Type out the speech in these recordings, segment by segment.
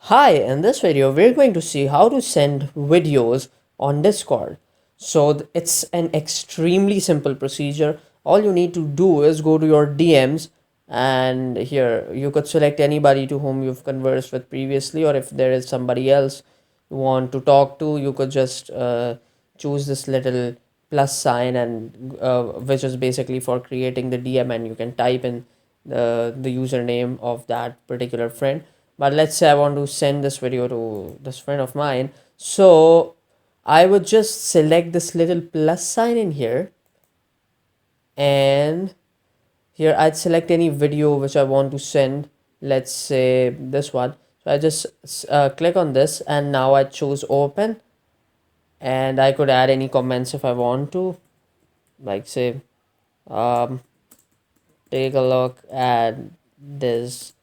Hi, in this video, we're going to see how to send videos on Discord. It's an extremely simple procedure. All you need to do is go to your DMs, and here you could select anybody to whom you've conversed with previously, or if there is somebody else you want to talk to, you could just choose this little plus sign, and which is basically for creating the DM, and you can type in the username of that particular friend. But let's say I want to send this video to this friend of mine, so I would just select this little plus sign in here, and here I'd select any video which I want to send. Let's say this one. So I just click on this, and now I choose open, and I could add any comments if I want to, like say um take a look at this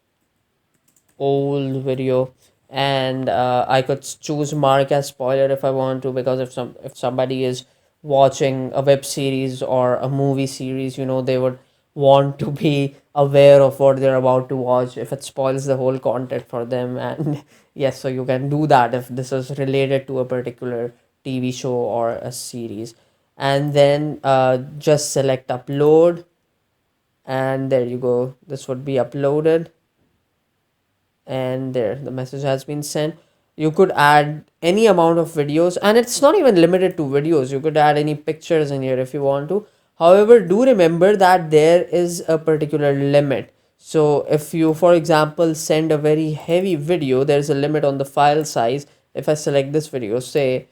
old video, and I could choose mark as spoiler if I want to, because if somebody is watching a web series or a movie series, they would want to be aware of what they're about to watch if it spoils the whole content for them. And yes, so you can do that if this is related to a particular TV show or a series. And then just select upload, and there you go, this would be uploaded, and there the message has been sent. You could add any amount of videos, and it's not even limited to videos. You could add any pictures in here if you want to. However, do remember that there is a particular limit. So if you, for example, send a very heavy video, there's a limit on the file size. If I select this video, say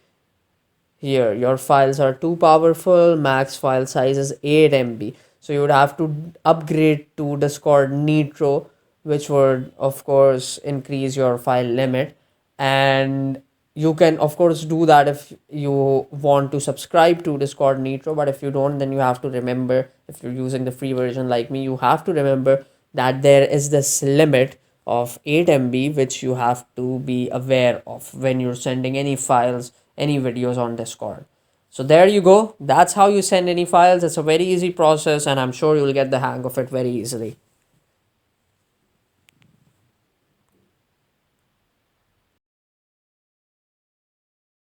here your files are too powerful, max file size is 8 MB, so you would have to upgrade to Discord Nitro, which would of course increase your file limit. And you can of course do that if you want to subscribe to Discord Nitro, but if you don't, then you have to remember, if you're using the free version like me, you have to remember that there is this limit of 8 MB which you have to be aware of when you're sending any files, any videos on Discord. So there you go. That's how you send any files. It's a very easy process, and I'm sure you'll get the hang of it very easily.